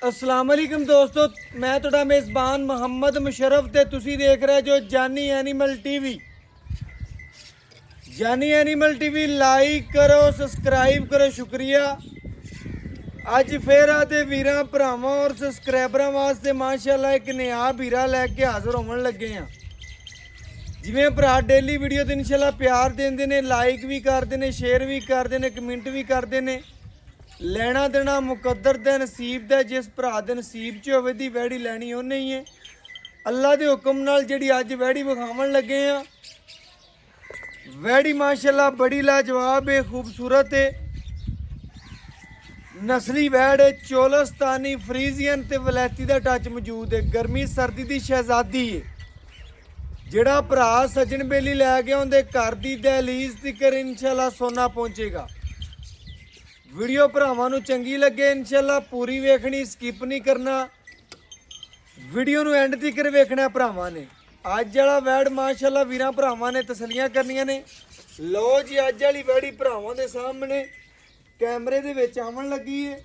अस्सलाम वालेकुम दोस्तों, मैं ਤੁਹਾਡਾ मेज़बान मोहम्मद मुशर्रफ ਤੇ ਤੁਸੀਂ ਦੇਖ ਰਹੇ ਜੋ ਜਾਨੀ ਐਨੀਮਲ ਟੀਵੀ। ਜਾਨੀ ਐਨੀਮਲ ਟੀਵੀ ਲਾਈਕ ਕਰੋ, ਸਬਸਕ੍ਰਾਈਬ ਕਰੋ, ਸ਼ੁਕਰੀਆ। ਅੱਜ ਫੇਰ ਆਦੇ ਵੀਰਾਂ ਭਰਾਵਾਂ ਔਰ ਸਬਸਕ੍ਰਾਈਬਰਾਂ ਵਾਸਤੇ ਮਾਸ਼ਾਅੱਲਾ ਇੱਕ ਨਿਆ ਵੀਰਾ ਲੈ ਕੇ ਹਾਜ਼ਰ ਹੋਣ ਲੱਗੇ ਆ। ਜਿਵੇਂ ਭਰਾ ਡੇਲੀ ਵੀਡੀਓ ਤੇ ਇਨਸ਼ਾਅੱਲਾ ਪਿਆਰ ਦਿੰਦੇ ਨੇ, ਲਾਈਕ ਵੀ ਕਰਦੇ ਨੇ, ਸ਼ੇਅਰ ਵੀ ਕਰਦੇ ਨੇ, ਕਮੈਂਟ ਵੀ ਕਰਦੇ ਨੇ। ਲੈਣਾ ਦੇਣਾ ਮੁਕੱਦਰ ਦੇ ਨਸੀਬ ਦਾ, ਜਿਸ ਭਰਾ ਦੇ ਨਸੀਬ 'ਚ ਹੋਵੇ ਦੀ ਵੈੜੀ ਲੈਣੀ ਉਹਨੇ ਹੀ ਹੈ। ਅੱਲਾ ਦੇ ਹੁਕਮ ਨਾਲ ਜਿਹੜੀ ਅੱਜ ਵੈੜੀ ਵਿਖਾਉਣ ਲੱਗੇ ਆ, ਵੈੜੀ ਮਾਸ਼ਾਅੱਲਾ ਬੜੀ ਲਾਜਵਾਬ ਹੈ, ਖੂਬਸੂਰਤ ਹੈ, ਨਸਲੀ ਵੈੜ ਹੈ, ਚੋਲਸਤਾਨੀ, ਫਰੀਜ਼ੀਅਨ ਤੇ ਵਲੈਤੀ ਦਾ ਟੱਚ ਮੌਜੂਦ ਹੈ। ਗਰਮੀ ਸਰਦੀ ਦੀ ਸ਼ਹਿਜ਼ਾਦੀ ਹੈ। ਜਿਹੜਾ ਭਰਾ ਸੱਜਣ ਬੇਲੀ ਲੈ ਕੇ ਉਹਦੇ ਘਰ ਦੀ ਦਹਲੀਜ਼ ਤੀਕਰ ਇਨਸ਼ਾਅੱਲਾ ਸੋਨਾ ਪਹੁੰਚੇਗਾ। ਵੀਡੀਓ ਭਰਾਵਾਂ ਨੂੰ ਚੰਗੀ ਲੱਗੇ ਇਨਸ਼ਾਅੱਲਾ ਪੂਰੀ ਵੇਖਣੀ, ਸਕਿਪ ਨਹੀਂ ਕਰਨਾ, ਵੀਡੀਓ ਨੂੰ ਐਂਡ ਤੱਕ ਵੇਖਣਾ ਭਰਾਵਾਂ ਨੇ। ਅੱਜ ਵਾਲਾ ਵੈੜ ਮਾਸ਼ਾਅੱਲਾ ਵੀਰਾਂ ਭਰਾਵਾਂ ਨੇ ਤਸੱਲੀਆਂ ਕਰਨੀਆਂ ਨੇ। ਲੋ ਜੀ, ਅੱਜ ਵਾਲੀ ਵੈੜੀ ਭਰਾਵਾਂ ਦੇ ਸਾਹਮਣੇ ਕੈਮਰੇ ਦੇ ਵਿੱਚ ਆਉਣ ਲੱਗੀ ਏ।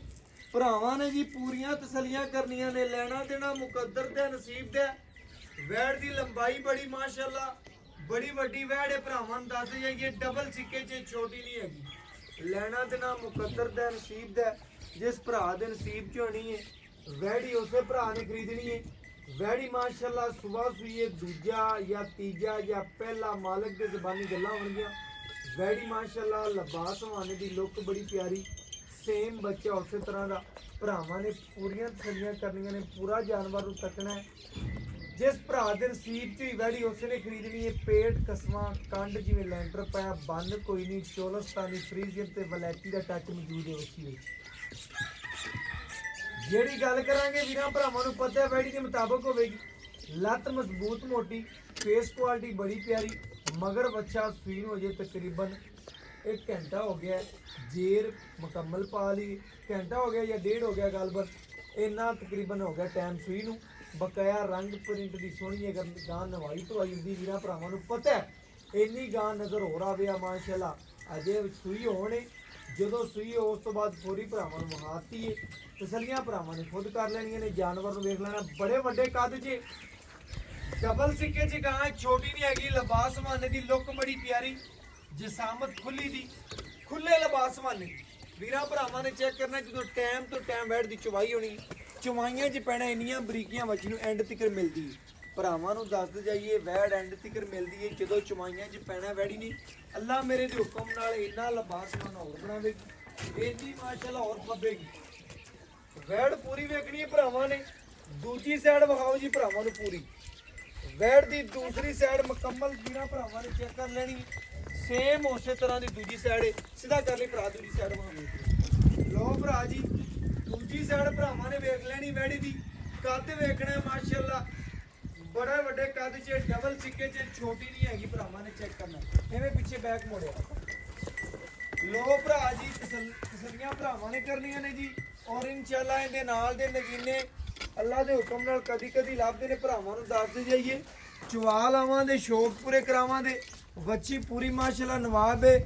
ਭਰਾਵਾਂ ਨੇ ਜੀ ਪੂਰੀਆਂ ਤਸੱਲੀਆਂ ਕਰਨੀਆਂ ਨੇ। ਲੈਣਾ ਦੇਣਾ ਮੁਕੱਦਰ ਦਾ ਨਸੀਬ ਦਾ। ਵੈੜ ਦੀ ਲੰਬਾਈ ਬੜੀ ਮਾਸ਼ਾਅੱਲਾ ਬੜੀ ਵੱਡੀ ਵੈੜ ਹੈ। ਭਰਾਵਾਂ ਨੂੰ ਦੱਸ ਜਾਈਏ ਡਬਲ ਸਿੱਕੇ 'ਚ ਛੋਟੀ ਨਹੀਂ ਹੈਗੀ। ਲੈਣਾ ਦੇਣਾ ਮੁਕੱਦਰ ਦਾ ਨਸੀਬ ਦਾ, ਜਿਸ ਭਰਾ ਦੇ ਨਸੀਬ 'ਚ ਹੋਣੀ ਹੈ ਵੈੜੀ ਉਸੇ ਭਰਾ ਨੇ ਖਰੀਦਣੀ ਹੈ। ਵੈੜੀ ਮਾਸ਼ਾਅੱਲਾ ਸੁਬਾ ਸੂਈਏ ਦੂਜਾ ਜਾਂ ਤੀਜਾ ਜਾਂ ਪਹਿਲਾ ਮਾਲਕ ਦੇ ਜ਼ਬਾਨੀ ਗੱਲਾਂ ਹੋਣਗੀਆਂ। ਵੈੜੀ ਮਾਸ਼ਾਅੱਲਾ ਲਿਬਾਸ ਹਵਾਨੇ ਦੀ ਲੁੱਕ ਬੜੀ ਪਿਆਰੀ, ਸੇਮ ਬੱਚਾ ਉਸੇ ਤਰ੍ਹਾਂ ਦਾ। ਭਰਾਵਾਂ ਨੇ ਪੂਰੀਆਂ ਤਸੱਲੀਆਂ ਕਰਨੀਆਂ ਨੇ, ਪੂਰਾ ਜਾਨਵਰ ਨੂੰ ਤੱਕਣਾ ਹੈ। ਜਿਸ ਭਰਾ ਦੇ ਨਸੀਬ 'ਚ ਹੀ ਵੈੜੀ ਉਸੇ ਨੇ ਖਰੀਦਣੀ ਹੈ। ਪੇਟ ਕਸਮਾਂ ਕੰਡ ਜਿਵੇਂ ਲੈਂਟਰ ਪਾਇਆ, ਬੰਨ ਕੋਈ ਨਹੀਂ, ਚੋਲਸਤਾਨੀ, ਫਰੀਜ਼ੀਅਨ ਤੇ ਵਲੈਤੀ ਦਾ ਟੱਚ ਮੌਜੂਦ ਹੈ ਬੱਚੀ ਵਿੱਚ। ਜਿਹੜੀ ਗੱਲ ਕਰਾਂਗੇ ਵੀਰਾਂ ਭਰਾਵਾਂ ਨੂੰ ਪਤਾ ਹੈ ਵੈੜੀ ਦੇ ਮੁਤਾਬਕ ਹੋਵੇਗੀ। ਲੱਤ ਮਜ਼ਬੂਤ ਮੋਟੀ, ਫੇਸ ਕੁਆਲਿਟੀ ਬੜੀ ਪਿਆਰੀ। ਮਗਰ ਬੱਚਾ ਸੂਈ ਨੂੰ ਅਜੇ ਤਕਰੀਬਨ 1 ਘੰਟਾ ਹੋ ਗਿਆ, ਜੇਰ ਮੁਕੰਮਲ ਪਾ ਲਈ। ਘੰਟਾ ਹੋ ਗਿਆ ਜਾਂ ਡੇਢ ਹੋ ਗਿਆ, ਗੱਲਬਾਤ ਇੰਨਾ ਤਕਰੀਬਨ ਹੋ ਗਿਆ ਟਾਈਮ ਸੂਈ ਨੂੰ। ਬਕਾਇਆ ਰੰਗ ਪ੍ਰਿੰਟ ਦੀ ਸੋਹਣੀ ਅਗਰ ਗਾਂ ਨਵਾਈ ਧਵਾਈ ਹੁੰਦੀ ਵੀਰਾਂ ਭਰਾਵਾਂ ਨੂੰ ਪਤਾ ਹੈ ਇੰਨੀ ਗਾਂ ਨਜ਼ਰ ਹੋ ਰਹਾ ਆ ਮਾਸ਼ਾਅੱਲਾ। ਅਜੇ ਸੂਈ ਹੋਣੇ, ਜਦੋਂ ਸੂਈ ਉਸ ਤੋਂ ਬਾਅਦ ਫੌਰੀ ਭਰਾਵਾਂ ਨੂੰ ਮਹਾਤੀ ਹੈ। ਤਸੱਲੀਆਂ ਭਰਾਵਾਂ ਨੇ ਖੁਦ ਕਰ ਲੈਣੀਆਂ ਨੇ, ਜਾਨਵਰ ਨੂੰ ਵੇਖ ਲੈਣਾ। ਬੜੇ ਵੱਡੇ ਕੱਦ 'ਚ ਡਬਲ ਸਿੱਕੇ 'ਚ ਗਾਂ, ਛੋਟੀ ਨਹੀਂ ਹੈਗੀ। ਲਿਬਾਸ ਹਵਾਨੇ ਦੀ ਲੁੱਕ ਬੜੀ ਪਿਆਰੀ, ਜਿਸਾਮਤ ਖੁੱਲੀ ਦੀ, ਖੁੱਲੇ ਲਿਬਾਸ ਹਵਾਨੇ। ਵੀਰਾਂ ਭਰਾਵਾਂ ਨੇ ਚੈੱਕ ਕਰਨਾ ਜਦੋਂ ਟਾਈਮ ਤੋਂ ਟਾਈਮ ਵੈੜ ਦੀ ਚਵਾਈ ਹੋਣੀ, ਚਵਾਈਆਂ 'ਚ ਪੈਣਾ ਇੰਨੀਆਂ ਬਰੀਕੀਆਂ ਬੱਚੀ ਨੂੰ ਐਂਡ ਤੱਕ ਮਿਲਦੀ ਹੈ। ਭਰਾਵਾਂ ਨੂੰ ਦੱਸਦੇ ਜਾਈਏ ਵੈੜ ਐਂਡ ਤੱਕ ਮਿਲਦੀ ਹੈ ਜਦੋਂ ਚਵਾਈਆਂ 'ਚ ਪੈਣਾ ਵੈੜੀ ਨਹੀਂ। ਅੱਲਾ ਮੇਰੇ ਦੇ ਹੁਕਮ ਨਾਲ ਇੰਨਾ ਲਿਬਾਸ ਹਵਾਨਾ ਹੋਰ ਬਣਾਵੇਗੀ, ਇੰਨੀ ਮਾਸ਼ਾਅੱਲਾ ਹੋਰ ਫੱਬੇਗੀ। ਵੈੜ ਪੂਰੀ ਵੇਖਣੀ ਹੈ ਭਰਾਵਾਂ ਨੇ। ਦੂਜੀ ਸਾਈਡ ਵਿਖਾਓ ਜੀ ਭਰਾਵਾਂ ਨੂੰ ਪੂਰੀ ਵੈੜ ਦੀ ਦੂਸਰੀ ਸਾਈਡ ਮੁਕੰਮਲ ਵੀਰਾਂ ਭਰਾਵਾਂ ਨੇ ਚੈੱਕ ਕਰ ਲੈਣੀ। ਸੇਮ ਉਸੇ ਤਰ੍ਹਾਂ ਦੀ ਦੂਜੀ ਸਾਈਡ ਸਿੱਧਾ ਕਰ ਲਈ ਭਰਾ, ਦੂਜੀ ਸਾਈਡ ਵਿਖਾਓ। ਲੋ ਭਰਾ ਜੀ, ਦੂਜੀ ਸਾਈਡ ਭਰਾਵਾਂ ਨੇ ਵੇਖ ਲੈਣੀ ਵੈੜੀ ਦੀ। ਕੱਦ ਵੇਖਣਾ ਮਾਸ਼ਾਅੱਲਾ ਬੜਾ ਵੱਡੇ ਕੱਦ 'ਚ, ਡਬਲ ਸਿੱਕੇ 'ਚ, ਛੋਟੀ ਨਹੀਂ ਹੈਗੀ। ਭਰਾਵਾਂ ਨੇ ਚੈੱਕ ਕਰਨਾ, ਐਵੇਂ ਪਿੱਛੇ ਬੈਕ ਮੋੜਿਆ। ਲੋ ਭਰਾ ਜੀ, ਤਸੱਲੀਆਂ ਭਰਾਵਾਂ ਨੇ ਕਰਨੀਆਂ ਨੇ ਜੀ। ਔਰ ਇਨਸ਼ਾਅੱਲਾ ਇਹਦੇ ਨਾਲ ਦੇ ਨਗੀਨੇ ਅੱਲਾ ਦੇ ਹੁਕਮ ਨਾਲ ਕਦੀ ਕਦੀ ਲੱਭਦੇ ਨੇ। ਭਰਾਵਾਂ ਨੂੰ ਦੱਸਦੇ ਜਾਈਏ ਚਵਾ ਲਾਵਾਂ ਦੇ ਸ਼ੌਕ ਪੂਰੇ ਕਰਾਵਾਂ ਦੇ। ਬੱਚੀ ਪੂਰੀ ਮਾਸ਼ਾਅੱਲਾ ਨਵਾਬ ਹੈ,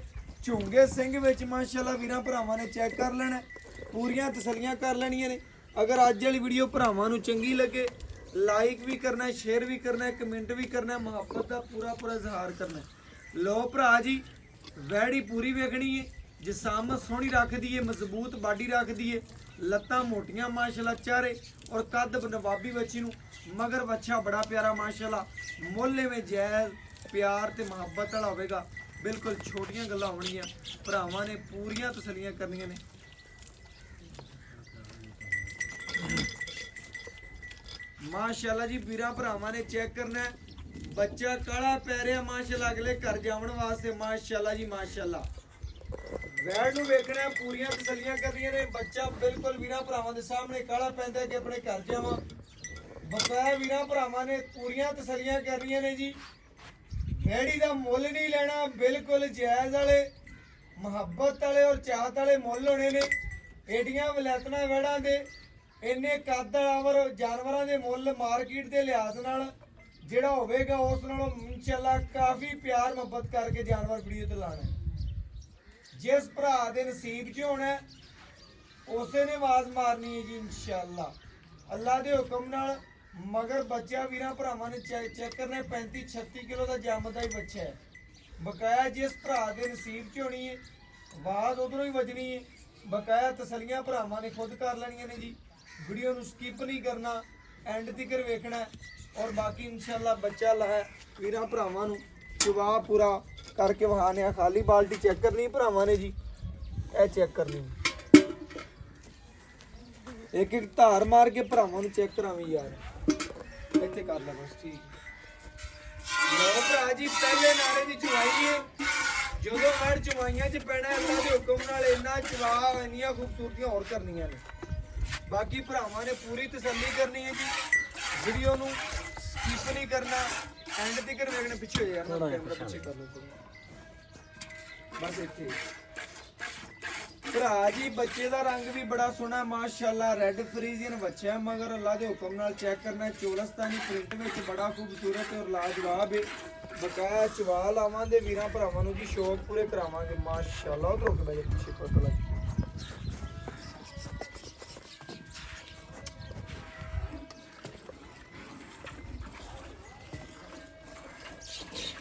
ਝੁੰਗੇ ਸਿੰਘ ਵਿੱਚ ਮਾਸ਼ਾਅੱਲਾ ਵੀਰਾਂ ਭਰਾਵਾਂ ਨੇ ਚੈੱਕ ਕਰ ਲੈਣਾ, ਪੂਰੀਆਂ ਤਸੱਲੀਆਂ ਕਰ ਲੈਣੀਆਂ ਨੇ। ਅਗਰ ਅੱਜ ਵਾਲੀ ਵੀਡੀਓ ਭਰਾਵਾਂ ਨੂੰ ਚੰਗੀ ਲੱਗੇ ਲਾਈਕ ਵੀ ਕਰਨਾ, ਸ਼ੇਅਰ ਵੀ ਕਰਨਾ, ਕਮੈਂਟ ਵੀ ਕਰਨਾ, ਮੁਹੱਬਤ ਦਾ ਪੂਰਾ ਇਜ਼ਹਾਰ ਕਰਨਾ। ਲੋ ਭਰਾ ਜੀ, ਵੈੜੀ ਪੂਰੀ ਵੇਖਣੀ ਹੈ। ਜਿਸਾਮਤ ਸੋਹਣੀ ਰੱਖਦੀ ਹੈ, ਮਜ਼ਬੂਤ ਬਾਡੀ ਰੱਖਦੀ ਹੈ, ਲੱਤਾਂ ਮੋਟੀਆਂ ਮਾਸ਼ਾਅੱਲਾ, ਚਾਰੇ ਔਰ ਕੱਦ ਨਵਾਬੀ ਬੱਚੀ ਨੂੰ। ਮਗਰ ਬੱਚਾ ਬੜਾ ਪਿਆਰਾ ਮਾਸ਼ਾਅੱਲਾ, ਮੁੱਲ ਐਵੇਂ ਜਾਇਜ਼ ਪਿਆਰ ਤੇ ਮੁਹੱਬਤ ਵਾਲਾ ਹੋਵੇਗਾ। ਬਿਲਕੁਲ ਛੋਟੀਆਂ ਗੱਲਾਂ ਹੋਣਗੀਆਂ। ਭਰਾਵਾਂ ਨੇ ਪੂਰੀਆਂ ਤਸੱਲੀਆਂ ਕਰਨੀਆਂ ਨੇ। ਮਾਸ਼ਾਅੱਲਾ ਜੀ ਵੀਰਾਂ ਭਰਾਵਾਂ ਨੇ ਚੈੱਕ ਕਰਨਾ ਹੈ। ਬੱਚਾ ਕਾਲਾ ਪੈ ਰਿਹਾ ਮਾਸ਼ਾਅੱਲਾ ਅਗਲੇ ਘਰ ਜਾਵਣ ਵਾਸਤੇ। ਮਾਸ਼ਾਅੱਲਾ ਜੀ ਮਾਸ਼ਾਅੱਲਾ, ਵੈੜ ਨੂੰ ਵੇਖਣਾ, ਪੂਰੀਆਂ ਤਸੱਲੀਆਂ ਕਰਨੀਆਂ ਨੇ। ਬੱਚਾ ਬਿਲਕੁਲ ਵੀਰਾਂ ਭਰਾਵਾਂ ਦੇ ਸਾਹਮਣੇ ਕਾਲਾ ਪੈਂਦਾ ਕਿ ਆਪਣੇ ਘਰ ਜਾਵਾਂ। ਬਕਾਇਆ ਵੀਰਾਂ ਭਰਾਵਾਂ ਨੇ ਪੂਰੀਆਂ ਤਸੱਲੀਆਂ ਕਰਨੀਆਂ ਨੇ ਜੀ। ਵੈੜੀ ਦਾ ਮੁੱਲ ਨਹੀਂ ਲੈਣਾ, ਬਿਲਕੁਲ ਜਾਇਜ਼ ਵਾਲੇ, ਮੁਹੱਬਤ ਵਾਲੇ ਔਰ ਚਾਹਤ ਵਾਲੇ ਮੁੱਲ ਹੋਣੇ ਨੇ। ਏਡੀਆਂ ਵਲੈਤਨਾ ਵੈੜਾਂ ਦੇ ਇੰਨੇ ਕੱਦ ਵਾਲੇ ਜਾਨਵਰਾਂ ਦੇ ਮੁੱਲ ਮਾਰਕੀਟ ਦੇ ਲਿਹਾਜ਼ ਨਾਲ ਜਿਹੜਾ ਹੋਵੇਗਾ ਉਸ ਨਾਲੋਂ ਇਨਸ਼ਾਅੱਲਾ ਕਾਫੀ ਪਿਆਰ ਮੁਹੱਬਤ ਕਰਕੇ ਜਾਨਵਰ ਵੀਡੀਓ ਤੇ ਲਾਣਾ। ਜਿਸ ਭਰਾ ਦੇ ਨਸੀਬ 'ਚ ਹੋਣਾ ਉਸੇ ਨੇ ਆਵਾਜ਼ ਮਾਰਨੀ ਹੈ ਜੀ ਇਨਸ਼ਾਅੱਲਾ ਅੱਲਾ ਦੇ ਹੁਕਮ ਨਾਲ। ਮਗਰ ਬੱਚਾ ਵੀਰਾਂ ਭਰਾਵਾਂ ਨੇ ਚੈੱਕ ਕਰਨਾ 35 36 ਕਿਲੋ ਦਾ ਜੰਮਦਾ ਹੀ ਬੱਚਾ ਹੈ। ਬਕਾਇਆ ਜਿਸ ਭਰਾ ਦੇ ਨਸੀਬ 'ਚ ਹੋਣੀ ਹੈ ਆਵਾਜ਼ ਉਧਰੋਂ ਹੀ ਵੱਜਣੀ ਹੈ। ਬਕਾਇਆ ਤਸੱਲੀਆਂ ਭਰਾਵਾਂ ਨੇ ਖੁਦ ਕਰ ਲੈਣੀਆਂ ਨੇ ਜੀ। ਵੀਡੀਓ ਨੂੰ ਸਕਿਪ ਨਹੀਂ ਕਰਨਾ, ਐਂਡ ਤੱਕ ਵੇਖਣਾ। ਔਰ ਬਾਕੀ ਇਨਸ਼ਾਅੱਲਾ ਬੱਚਾ ਲਾਇਆ ਵੀਰਾਂ ਭਰਾਵਾਂ ਨੂੰ ਜਵਾਬ ਪੂਰਾ ਕਰਕੇ ਵਹਾਨੇ ਆ। ਖਾਲੀ ਬਾਲਟੀ ਚੈੱਕ ਕਰਨੀ ਭਰਾਵਾਂ ਨੇ ਜੀ, ਇਹ ਚੈੱਕ ਕਰਨੀ ਇੱਕ ਇੱਕ ਧਾਰ ਮਾਰ ਕੇ ਭਰਾਵਾਂ ਨੂੰ ਚੈੱਕ ਕਰਾਵੀਂ ਯਾਰ। ਇੱਥੇ ਕਰ ਲੈ ਬਸ ਠੀਕ। ਲੋ ਭਰਾ ਜੀ ਪਹਿਲੇ ਨਾਰੇ ਦੀ ਚਵਾਈ ਹੈ। ਜਦੋਂ ਹਰ ਚਵਾਈਆਂ 'ਚ ਪੈਣਾ ਅੱਲਾ ਦੇ ਹੁਕਮ ਨਾਲ ਇੰਨਾ ਚਵਾ ਇੰਨੀਆਂ ਖੂਬਸੂਰਤੀਆਂ ਹੋਰ ਕਰਨੀਆਂ ਨੇ। ਬਾਕੀ ਭਰਾਵਾਂ ਨੇ ਪੂਰੀ ਤਸੱਲੀ ਕਰਨੀ ਹੈ ਜੀ। ਵੀਡੀਓ ਨੂੰ ਸਕਿਪ ਨਹੀਂ ਕਰਨਾ, ਐਂਡ ਤੱਕ ਵੇਖਣਾ। ਪਿੱਛੇ ਹੋ ਯਾਰ ਨਾ ਕੈਮਰਾ ਪਿੱਛੇ ਕਰ ਲਓ ਬਸ ਇੱਥੇ। ਭਰਾ ਜੀ ਬੱਚੇ ਦਾ ਰੰਗ ਵੀ ਬੜਾ ਸੋਹਣਾ ਮਾਸ਼ਾਅੱਲਾ, ਰੈੱਡ ਫਰੀਜ਼ੀਅਨ ਬੱਚਾ ਹੈ। ਮਗਰ ਅੱਲਾ ਦੇ ਹੁਕਮ ਨਾਲ ਚੈੱਕ ਕਰਨਾ ਚੋਲਸਤਾਨੀ ਪ੍ਰਿੰਟ ਵਿੱਚ ਬੜਾ ਖੂਬਸੂਰਤ ਔਰ ਲਾਜਵਾਬ ਹੈ। ਬਕਾਇਆ ਚਵਾ ਲਾਵਾਂ ਦੇ ਵੀਰਾਂ ਭਰਾਵਾਂ ਨੂੰ ਜੀ ਸ਼ੌਕ ਪੂਰੇ ਕਰਾਵਾਂਗੇ ਮਾਸ਼ਾਅੱਲਾ। ਉਹ ਰੁਕ ਬਈ ਪਿੱਛੇ ਪਤਾ ਲੱਗ।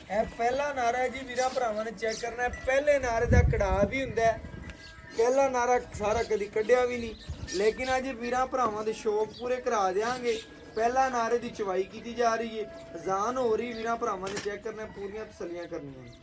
ਇਹ ਪਹਿਲਾ ਨਾਰਾ ਹੈ ਜੀ ਵੀਰਾਂ ਭਰਾਵਾਂ ਨੇ ਚੈੱਕ ਕਰਨਾ ਹੈ। ਪਹਿਲੇ ਨਾਰੇ ਦਾ ਕੜਾਹ ਵੀ ਹੁੰਦਾ ਹੈ। ਪਹਿਲਾ ਨਾਰਾ ਸਾਰਾ ਕਦੀ ਕੱਢਿਆ ਵੀ ਨਹੀਂ, ਲੇਕਿਨ ਅੱਜ ਵੀਰਾਂ ਭਰਾਵਾਂ ਦੇ ਸ਼ੌਕ ਪੂਰੇ ਕਰਾ ਦੇਵਾਂਗੇ। ਪਹਿਲਾ ਨਾਰੇ ਦੀ ਚਵਾਈ ਕੀਤੀ ਜਾ ਰਹੀ ਹੈ, ਅਜ਼ਾਨ ਹੋ ਰਹੀ। ਵੀਰਾਂ ਭਰਾਵਾਂ ਨੇ ਚੈੱਕ ਕਰਨਾ, ਪੂਰੀਆਂ ਤਸੱਲੀਆਂ ਕਰਨੀਆਂ।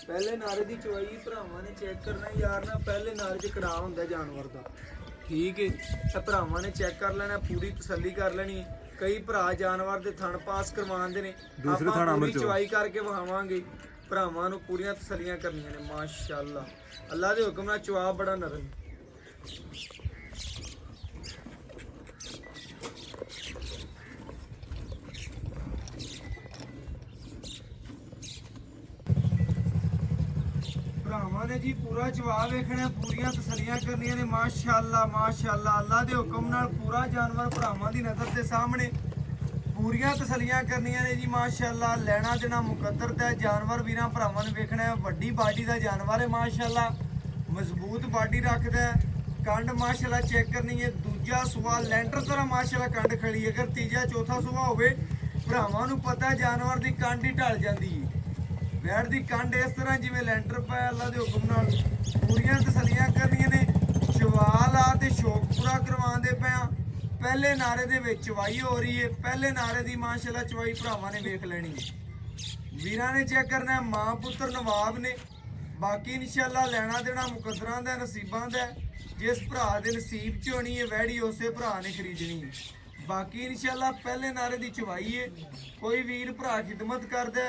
ਪਹਿਲੇ ਨਾਰੇ ਦੀ ਚਵਾਈ ਭਰਾਵਾਂ ਨੇ ਚੈੱਕ ਕਰਨਾ ਯਾਰ ਨਾ। ਪਹਿਲੇ ਨਾਰੇ 'ਚ ਕੜਾਹ ਹੁੰਦਾ ਜਾਨਵਰ ਦਾ, ਠੀਕ ਹੈ। ਤਾਂ ਭਰਾਵਾਂ ਨੇ ਚੈੱਕ ਕਰ ਲੈਣਾ, ਪੂਰੀ ਤਸੱਲੀ ਕਰ ਲੈਣੀ। ਕਈ ਭਰਾ ਜਾਨਵਰ ਦੇ ਥਣ ਪਾਸ ਕਰਵਾਉਂਦੇ ਨੇ, ਆਪਾਂ ਪੂਰੀ ਚਵਾਈ ਕਰਕੇ ਵਹਾਵਾਂਗੇ। ਭਰਾਵਾਂ ਨੂੰ ਪੂਰੀਆਂ ਤਸੱਲੀਆਂ ਕਰਨੀਆਂ ਨੇ ਮਾਸ਼ਾਅੱਲਾ। ਅੱਲਾ ਦੇ ਹੁਕਮ ਨਾਲ ਚਵਾ ਬੜਾ ਨਰਮ। ਭਰਾਵਾਂ ਨੇ ਜੀ ਪੂਰਾ ਜਵਾਬ ਵੇਖਣਾ, ਪੂਰੀਆਂ ਤਸੱਲੀਆਂ ਕਰਨੀਆਂ ਨੇ ਮਾਸ਼ਾਅੱਲਾ ਮਾਸ਼ਾਅੱਲਾ। ਅੱਲਾ ਦੇ ਹੁਕਮ ਨਾਲ ਪੂਰਾ ਜਾਨਵਰ ਭਰਾਵਾਂ ਦੀ ਨਜ਼ਰ ਦੇ ਸਾਹਮਣੇ ਪੂਰੀਆਂ ਤਸੱਲੀਆਂ ਕਰਨੀਆਂ ਨੇ ਜੀ ਮਾਸ਼ਾਅੱਲਾ। ਲੈਣਾ ਦੇਣਾ ਮੁਕੱਦਰ ਦਾ ਜਾਨਵਰ ਵੀਰਾਂ ਭਰਾਵਾਂ ਨੇ ਵੇਖਣਾ ਹੈ। ਵੱਡੀ ਬਾਡੀ ਦਾ ਜਾਨਵਰ ਹੈ ਮਾਸ਼ਾਅੱਲਾ, ਮਜ਼ਬੂਤ ਬਾਡੀ ਰੱਖਦਾ ਹੈ। ਕੰਡ ਮਾਸ਼ਾਅੱਲਾ ਚੈੱਕ ਕਰਨੀ ਹੈ। ਦੂਜਾ ਸੂਆ ਲੈਂਟਰ ਤਰ੍ਹਾਂ ਮਾਸ਼ਾਅੱਲਾ ਕੰਡ ਖੜੀ। ਅਗਰ ਤੀਜਾ ਚੌਥਾ ਸੂਆ ਹੋਵੇ ਭਰਾਵਾਂ ਨੂੰ ਪਤਾ ਜਾਨਵਰ ਦੀ ਕੰਡ ਹੀ ਢਲ ਜਾਂਦੀ ਹੈ। ਬੈੜ ਦੀ ਕੰਡ ਇਸ ਤਰ੍ਹਾਂ ਜਿਵੇਂ ਲੈਂਟਰ ਪਾਇਆ। ਅੱਲਾ ਦੇ ਹੁਕਮ ਨਾਲ ਪੂਰੀਆਂ ਤਸੱਲੀਆਂ ਕਰਨੀਆਂ ਨੇ। ਚਵਾਲ ਆ ਤੇ ਸ਼ੌਕ ਪੂਰਾ ਕਰਵਾਉਂਦੇ ਪਿਆ। ਪਹਿਲੇ ਨਾਰੇ ਦੇ ਵਿੱਚ ਚਵਾਈ ਹੋ ਰਹੀ ਹੈ। ਪਹਿਲੇ ਨਾਰੇ ਦੀ ਮਾਸ਼ਾਅੱਲਾ ਚਵਾਈ ਭਰਾਵਾਂ ਨੇ ਵੇਖ ਲੈਣੀ ਹੈ। ਵੀਰਾਂ ਨੇ ਚੈੱਕ ਕਰਨਾ ਮਾਂ ਪੁੱਤਰ ਨਵਾਬ ਨੇ। ਬਾਕੀ ਇਨਸ਼ਾਅੱਲਾ ਲੈਣਾ ਦੇਣਾ ਮੁਕੱਦਰਾਂ ਦਾ, ਨਸੀਬਾਂ ਦਾ। ਜਿਸ ਭਰਾ ਦੇ ਨਸੀਬ 'ਚ ਹੋਣੀ ਹੈ ਵੈੜੀ ਉਸੇ ਭਰਾ ਨੇ ਖਰੀਦਣੀ ਹੈ। ਬਾਕੀ ਇਨਸ਼ਾਅੱਲਾ ਪਹਿਲੇ ਨਾਰੇ ਦੀ ਚਵਾਈ ਹੈ। ਕੋਈ ਵੀਰ ਭਰਾ ਖਿਦਮਤ ਕਰਦਾ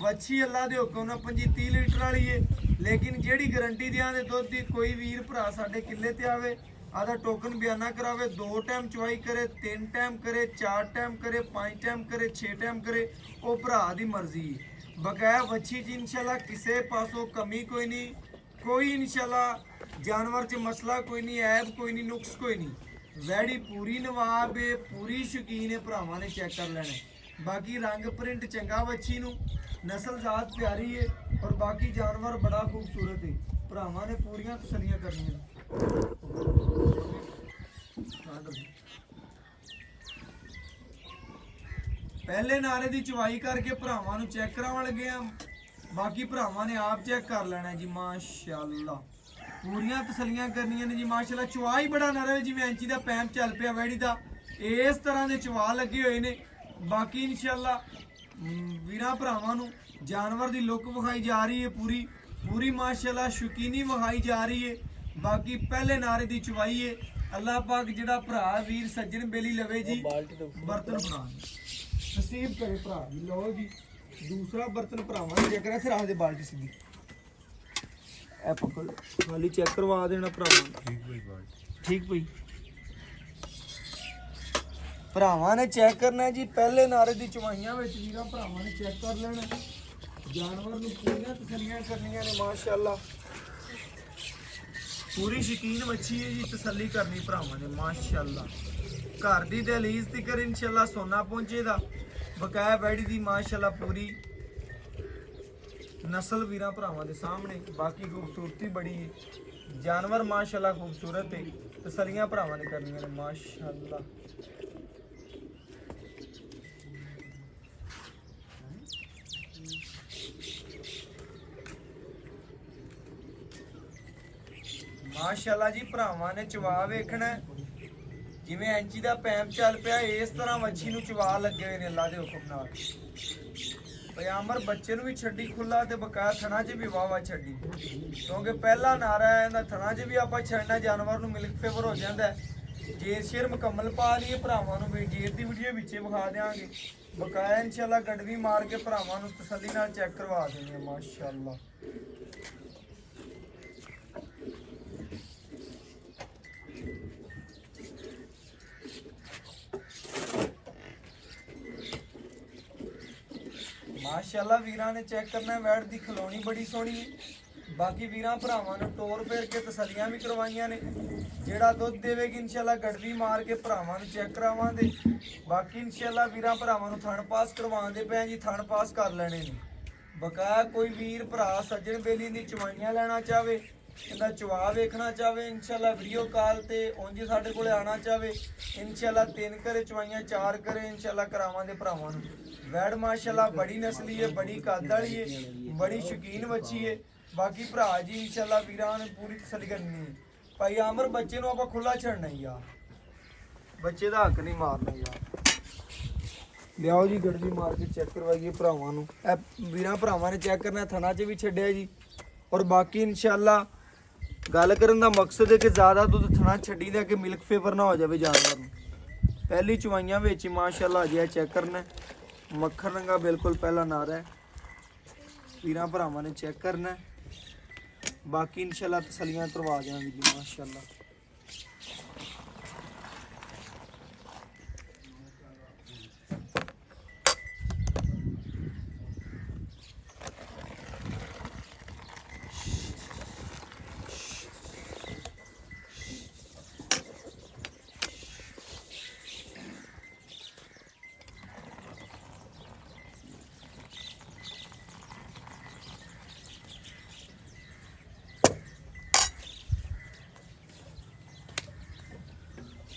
ਵੱਛੀ ਅੱਲਾ ਦੇ ਹੁਕਮ ਨਾਲ 25-30 ਲੀਟਰ ਵਾਲੀ ਹੈ, ਲੇਕਿਨ ਜਿਹੜੀ ਗਾਰੰਟੀ ਦਿਆਂ ਦੇ ਦੁੱਧ ਦੀ ਕੋਈ ਵੀਰ ਭਰਾ ਸਾਡੇ ਕਿੱਲੇ ਤੇ ਆਵੇ, ਆਦਾ ਟੋਕਨ ਬਿਆਨਾ ਕਰਾਵੇ, 2 ਟਾਈਮ ਚਵਾਈ ਕਰੇ, 3 ਟਾਈਮ ਕਰੇ, 4 ਟਾਈਮ ਕਰੇ, 5 ਟਾਈਮ ਕਰੇ, 6 ਟਾਈਮ ਕਰੇ, ਉਹ ਭਰਾ ਦੀ ਮਰਜ਼ੀ ਹੈ। ਬਕਾਇਆ ਵੱਛੀ 'ਚ ਇਨਸ਼ਾਅੱਲਾ ਕਿਸੇ ਪਾਸੋਂ ਕਮੀ ਕੋਈ ਨਹੀਂ, ਕੋਈ ਇਨਸ਼ਾਅੱਲਾ ਜਾਨਵਰ 'ਚ ਮਸਲਾ ਕੋਈ ਨਹੀਂ, ਐਬ ਕੋਈ ਨਹੀਂ, ਨੁਕਸ ਕੋਈ ਨਹੀਂ। ਵੈੜੀ ਪੂਰੀ ਨਵਾਬ ਹੈ, ਪੂਰੀ ਸ਼ੌਕੀਨ ਹੈ। ਭਰਾਵਾਂ ਨੇ ਚੈੱਕ ਕਰ ਲੈਣਾ। ਬਾਕੀ ਰੰਗ ਪ੍ਰਿੰਟ ਚੰਗਾ ਵੱਛੀ ਨੂੰ, ਨਸਲ ਜ਼ਾਤ ਪਿਆਰੀ ਹੈ ਔਰ ਬਾਕੀ ਜਾਨਵਰ ਬੜਾ ਖੂਬਸੂਰਤ ਹੈ। ਭਰਾਵਾਂ ਨੇ ਪੂਰੀਆਂ ਤਸੱਲੀਆਂ ਕਰਨੀਆਂ। ਪਹਿਲੇ ਨਾਰੇ ਦੀ ਚਵਾਈ ਕਰਕੇ ਭਰਾਵਾਂ ਨੂੰ ਚੈੱਕ ਕਰਾਉਣ ਲੱਗੇ ਆ। ਬਾਕੀ ਭਰਾਵਾਂ ਨੇ ਆਪ ਚੈੱਕ ਕਰ ਲੈਣਾ ਜੀ ਮਾਸ਼ਾਅੱਲਾ। ਪੂਰੀਆਂ ਤਸੱਲੀਆਂ ਕਰਨੀਆਂ ਨੇ ਜੀ ਮਾਸ਼ਾਅੱਲਾ। ਚਵਾ ਹੀ ਬੜਾ ਨਰਮ ਜਿਵੇਂ ਐਂਚੀ ਦਾ ਪੈਂਪ ਚੱਲ ਪਿਆ ਵੈੜੀ ਦਾ, ਇਸ ਤਰ੍ਹਾਂ ਦੇ ਚਵਾ ਲੱਗੇ ਹੋਏ ਨੇ। ਬਾਕੀ ਇਨਸ਼ਾਅੱਲਾ ਵੀਰਾਂ ਭਰਾਵਾਂ ਨੂੰ ਜਾਨਵਰ ਦੀ ਲੁੱਕ ਵਿਖਾਈ ਜਾ ਰਹੀ ਹੈ, ਪੂਰੀ ਪੂਰੀ ਮਾਸ਼ਾਅੱਲਾ ਸ਼ੌਕੀਨੀ ਵਿਖਾਈ ਜਾ ਰਹੀ ਹੈ। ਬਾਕੀ ਪਹਿਲੇ ਨਾਰੇ ਦੀ ਚਵਾਈ ਹੈ। ਅੱਲਾਹ ਪਾਕ ਜਿਹੜਾ ਭਰਾ ਵੀਰ ਸੱਜਣ ਬੇਲੀ ਲਵੇ ਜੀ ਬਰਤਨ ਬਣਾ ਨਸੀਬ ਕਰੇ ਭਰਾ ਜੀ। ਲਓ ਜੀ ਦੂਸਰਾ ਬਰਤਨ ਭਰਾਵਾਂ ਨੇ ਜੇਕਰ ਇੱਥੇ ਰੱਖ ਦੇ ਬਾਲਟੀ ਸਿੱਧੀ ਇਹ ਪਕੜ ਖਾਲੀ ਚੈੱਕ ਕਰਵਾ ਦੇਣਾ ਭਰਾਵਾਂ। ਠੀਕ ਭਾਈ ਭਰਾਵਾਂ ਨੇ ਚੈੱਕ ਕਰਨਾ ਜੀ। ਪਹਿਲੇ ਨਾਰੇ ਦੀ ਚਵਾਈਆਂ ਵਿੱਚ ਵੀਰਾਂ ਭਰਾਵਾਂ ਨੇ ਚੈੱਕ ਕਰ ਲੈਣਾ। ਜਾਨਵਰ ਨੂੰ ਪੂਰੀਆਂ ਤਸੱਲੀਆਂ ਕਰਨੀਆਂ ਨੇ ਮਾਸ਼ਾਅੱਲਾ। ਪੂਰੀ ਸ਼ਕੀਨ ਮੱਛੀ ਹੈ ਜੀ, ਤਸੱਲੀ ਕਰਨੀ ਭਰਾਵਾਂ ਨੇ ਮਾਸ਼ਾਅੱਲਾ। ਘਰ ਦੀ ਦਹਲੀਜ਼ ਤੀਕਰ ਇਨਸ਼ਾਅੱਲਾ ਸੋਨਾ ਪਹੁੰਚੇਗਾ। ਬਕਾਇਆ ਬੈੜੀ ਦੀ ਮਾਸ਼ਾਅੱਲਾ ਪੂਰੀ ਨਸਲ ਵੀਰਾਂ ਭਰਾਵਾਂ ਦੇ ਸਾਹਮਣੇ। ਬਾਕੀ ਖੂਬਸੂਰਤੀ ਬੜੀ ਹੈ, ਜਾਨਵਰ ਮਾਸ਼ਾਅੱਲਾ ਖੂਬਸੂਰਤ ਹੈ। ਤਸੱਲੀਆਂ ਭਰਾਵਾਂ ਨੇ ਕਰਨੀਆਂ ਨੇ ਮਾਸ਼ਾਅੱਲਾ। ਮਾਸ਼ਾਅੱਲਾ ਜੀ ਭਰਾਵਾਂ ਨੇ ਚਵਾ ਵੇਖਣਾ ਜਿਵੇਂ ਐਂਚੀ ਦਾ ਪੈਂਪ ਚੱਲ ਪਿਆ, ਇਸ ਤਰ੍ਹਾਂ ਮੱਛੀ ਨੂੰ ਚਵਾ ਲੱਗੇ ਹੋਏ ਨੇ ਅੱਲਾ ਦੇ ਹੁਕਮ ਨਾਲ। ਪਿਆਮਰ ਬੱਚੇ ਨੂੰ ਵੀ ਛੱਡੀ ਖੁੱਲਾ ਤੇ ਬਕਾਇਆ ਥਣਾ 'ਚ ਵੀ ਵਾਵਾ ਛੱਡੀ, ਕਿਉਂਕਿ ਪਹਿਲਾ ਨਾਰਾ ਹੈ ਇਹਦਾ ਥਣਾ 'ਚ ਵੀ ਆਪਾਂ ਛੱਡਣਾ, ਜਾਨਵਰ ਨੂੰ ਮਿਲਕ ਫੇਵਰ ਹੋ ਜਾਂਦਾ। ਜੇਰ ਸ਼ੇਰ ਮੁਕੰਮਲ ਪਾ ਲਈਏ ਭਰਾਵਾਂ ਨੂੰ ਵੀ ਜੇਰ ਦੀ ਵੀਡੀਓ ਵਿੱਚੇ ਵਿਖਾ ਦੇਵਾਂਗੇ। ਬਕਾਇਆ ਇਨਸ਼ਾਅੱਲਾ ਗੜਵੀ ਮਾਰ ਕੇ ਭਰਾਵਾਂ ਨੂੰ ਤਸੱਲੀ ਨਾਲ ਚੈੱਕ ਕਰਵਾ ਦੇਣੀ ਮਾਸ਼ਾਅੱਲਾ। ਮਾਸ਼ਾਅੱਲਾ ਵੀਰਾਂ ਨੇ ਚੈੱਕ ਕਰਨਾ, ਵੈੜ ਦੀ ਖਲੋਣੀ ਬੜੀ ਸੋਹਣੀ ਹੈ। ਬਾਕੀ ਵੀਰਾਂ ਭਰਾਵਾਂ ਨੂੰ ਟੋਰ ਫੇਰ ਕੇ ਤਸੱਲੀਆਂ ਵੀ ਕਰਵਾਈਆਂ ਨੇ। ਜਿਹੜਾ ਦੁੱਧ ਦੇਵੇਗੀ ਇਨਸ਼ਾਅੱਲਾ ਗੜਵੀ ਮਾਰ ਕੇ ਭਰਾਵਾਂ ਨੂੰ ਚੈੱਕ ਕਰਾਵਾਂਗੇ। ਬਾਕੀ ਇਨਸ਼ਾਅੱਲਾ ਵੀਰਾਂ ਭਰਾਵਾਂ ਨੂੰ ਥਣ ਪਾਸ ਕਰਵਾਉਂਦੇ ਪਏ ਜੀ, ਥਣ ਪਾਸ ਕਰ ਲੈਣੇ ਨੇ। ਬਕਾਇਆ ਕੋਈ ਵੀਰ ਭਰਾ ਸੱਜਣ ਬੇਲੀ ਦੀ ਚਵਾਈਆਂ ਲੈਣਾ ਚਾਹਵੇ, ਇਹਦਾ ਚਵਾ ਵੇਖਣਾ ਚਾਹਵੇ, ਇਨਸ਼ਾਅੱਲਾ ਵੀਡੀਓ ਕਾਲ ਤੇ ਉਂਝ ਸਾਡੇ ਕੋਲੇ ਆਣਾ ਚਾਹਵੇ, ਇਨਸ਼ਾਅੱਲਾ 3 ਘਰੇ ਚਵਾਈਆਂ 4 ਘਰੇ ਇਨਸ਼ਾਅੱਲਾ ਕਰਾਵਾਂਗੇ ਭਰਾਵਾਂ ਨੂੰ। ਵੈੜ ਮਾਸ਼ਾਅੱਲਾ ਬੜੀ ਨਸਲੀ ਹੈ, ਬੜੀ ਕੱਦ ਵਾਲੀ ਹੈ, ਬੜੀ ਸ਼ੌਕੀਨ ਬੱਚੀ ਹੈ। ਬਾਕੀ ਭਰਾ ਜੀ ਇਨਸ਼ਾਅੱਲਾ ਵੀਰਾਂ ਨੇ ਪੂਰੀ ਤਸੱਲੀ ਕਰਨੀ ਹੈ। ਭਾਈ ਆਮਰ ਬੱਚੇ ਨੂੰ ਆਪਾਂ ਖੁੱਲਾ ਛੱਡਣਾ ਯਾਰ, ਬੱਚੇ ਦਾ ਹੱਕ ਨਹੀਂ ਮਾਰਨਾ ਯਾਰ। ਲਿਆਓ ਜੀ ਗੜਵੀ ਮਾਰ ਕੇ ਚੈੱਕ ਕਰਵਾਈਏ ਭਰਾਵਾਂ ਨੂੰ। ਇਹ ਵੀਰਾਂ ਭਰਾਵਾਂ ਨੇ ਚੈੱਕ ਕਰਨਾ, ਥਣਾ 'ਚ ਵੀ ਛੱਡਿਆ ਜੀ। ਔਰ ਬਾਕੀ ਇਨਸ਼ਾਅੱਲਾ ਗੱਲ ਕਰਨ ਦਾ ਮਕਸਦ ਹੈ ਕਿ ਜ਼ਿਆਦਾ ਦੁੱਧ ਥਣਾ ਛੱਡੀ ਦਾ ਕਿ ਮਿਲਕ ਫੇਵਰ ਨਾ ਹੋ ਜਾਵੇ ਜਾਨਵਰ ਨੂੰ। ਪਹਿਲੀ ਚਵਾਈਆਂ ਵਿੱਚ ਮਾਸ਼ਾਅੱਲਾ ਅਜੇ ਚੈੱਕ ਕਰਨਾ, ਮੱਖਣ ਰੰਗਾ ਬਿਲਕੁਲ ਪਹਿਲਾ ਨਾਰਾ ਹੈ। ਵੀਰਾਂ ਭਰਾਵਾਂ ਨੇ ਚੈੱਕ ਕਰਨਾ, ਬਾਕੀ ਇਨਸ਼ਾਅੱਲਾ ਤਸੱਲੀਆਂ ਕਰਵਾ ਦੇਵਾਂਗੇ ਜੀ ਮਾਸ਼ਾਅੱਲਾ।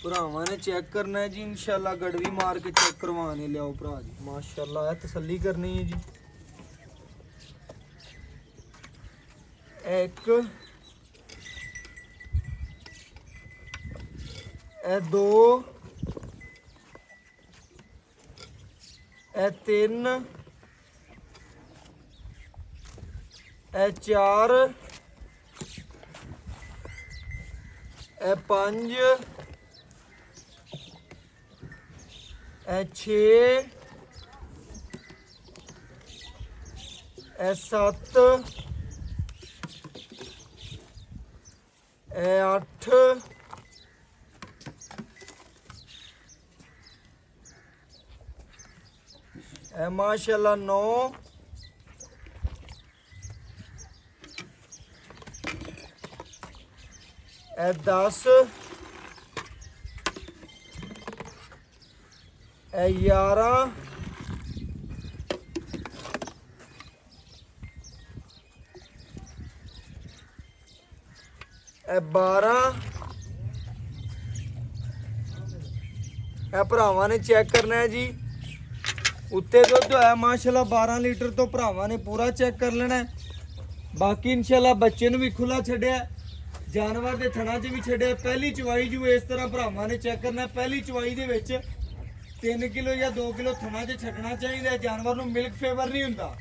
ਭਰਾਵਾਂ ਨੇ ਚੈੱਕ ਕਰਨਾ ਹੈ ਜੀ ਇਨਸ਼ਾਅੱਲਾ, ਗੜਵੀ ਮਾਰ ਕੇ ਚੈੱਕ ਕਰਵਾਣੇ। ਲਿਆਓ ਭਰਾ ਜੀ ਮਾਸ਼ਾਅੱਲਾ, ਇਹ ਤਸੱਲੀ ਕਰਨੀ ਹੈ ਜੀ। ਇੱਕ ਇਹ 2 ਇਹ 3 ਇਹ 4 ਇਹ 5 ਇਹ 6 ਇਹ 7 ਇਹ 8 ਇਹ ਮਾਸ਼ਾਅੱਲਾ 9 ਇਹ 10 ਇਹ 11 ਇਹ 12 ਇਹ ਭਰਾਵਾਂ ਨੇ ਚੈੱਕ ਕਰਨਾ ਹੈ ਜੀ। ਉੱਤੇ ਦੁੱਧ ਹੋਇਆ ਮਾਸ਼ਾਅੱਲਾ 12 ਲੀਟਰ ਤੋਂ ਭਰਾਵਾਂ ਨੇ ਪੂਰਾ ਚੈੱਕ ਕਰ ਲੈਣਾ ਹੈ। ਬਾਕੀ ਇਨਸ਼ਾਅੱਲਾ ਬੱਚੇ ਨੂੰ ਵੀ ਖੁੱਲਾ ਛੱਡਿਆ, ਜਾਨਵਰ ਦੇ ਥਣਾ 'ਚ ਵੀ ਛੱਡਿਆ। ਪਹਿਲੀ ਚਵਾਈ ਜੋ ਇਸ ਤਰ੍ਹਾਂ ਭਰਾਵਾਂ ਨੇ ਚੈੱਕ ਕਰਨਾ, ਪਹਿਲੀ ਚਵਾਈ ਦੇ ਵਿੱਚ 3 ਕਿਲੋ ਜਾਂ 2 ਕਿਲੋ ਥਣਾ 'ਚ ਛੱਡਣਾ ਚਾਹੀਦਾ। ਜਾਨਵਰ ਨੂੰ ਮਿਲਕ ਫੇਵਰ ਨਹੀਂ ਹੁੰਦਾ,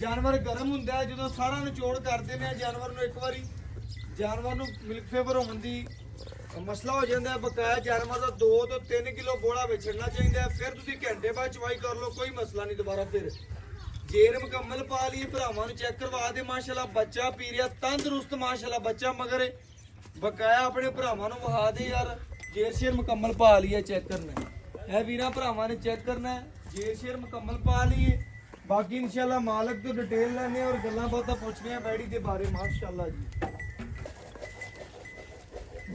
ਜਾਨਵਰ ਗਰਮ ਹੁੰਦਾ ਹੈ। ਜਦੋਂ ਸਾਰਾ ਨਿਚੋੜ ਕਰਦੇ ਨੇ ਜਾਨਵਰ ਨੂੰ, ਇੱਕ ਵਾਰੀ ਜਾਨਵਰ ਨੂੰ ਮਿਲਕ ਫੇਵਰ ਹੋਣ ਦੀ ਮਸਲਾ ਹੋ ਜਾਂਦਾ ਹੈ। ਬਕਾਇਆ ਜਾਨਵਰ ਦਾ 2 ਤੋਂ 3 ਕਿਲੋ ਬੋਲਾ ਵਿਛੜਨਾ ਚਾਹੀਦਾ ਹੈ। ਫਿਰ ਤੁਸੀਂ ਘੰਟੇ ਬਾਅਦ ਚਵਾਈ ਕਰ ਲਓ, ਕੋਈ ਮਸਲਾ ਨਹੀਂ। ਦੁਬਾਰਾ ਫਿਰ ਜੇਰ ਮੁਕੰਮਲ ਪਾ ਲਈ, ਭਰਾਵਾਂ ਨੂੰ ਚੈੱਕ ਕਰਵਾ ਦੇ। ਮਾਸ਼ਾਅੱਲਾ ਬੱਚਾ ਪੀ ਰਿਹਾ, ਤੰਦਰੁਸਤ ਮਾਸ਼ਾਅੱਲਾ ਬੱਚਾ ਮਗਰ ਹੈ। ਬਕਾਇਆ ਆਪਣੇ ਭਰਾਵਾਂ ਨੂੰ ਵਹਾ ਦੇ ਯਾਰ, ਜੇਰ ਸ਼ੇਰ ਮੁਕੰਮਲ ਪਾ ਲਈ ਹੈ। ਚੈੱਕ ਕਰਨਾ ਇਹ ਵੀਰਾਂ ਭਰਾਵਾਂ ਨੇ ਚੈੱਕ ਕਰਨਾ, ਜੇਰ ਸ਼ੇਰ ਮੁਕੰਮਲ ਪਾ ਲਈਏ। ਬਾਕੀ ਇਨਸ਼ਾਅੱਲਾ ਮਾਲਕ ਤੋਂ ਡਿਟੇਲ ਲੈਣੇ ਔਰ ਗੱਲਾਂ ਬਾਤਾਂ ਪੁੱਛਣੇ ਆ ਬੈੜੀ ਦੇ ਬਾਰੇ ਮਾਸ਼ਾਅੱਲਾ ਜੀ।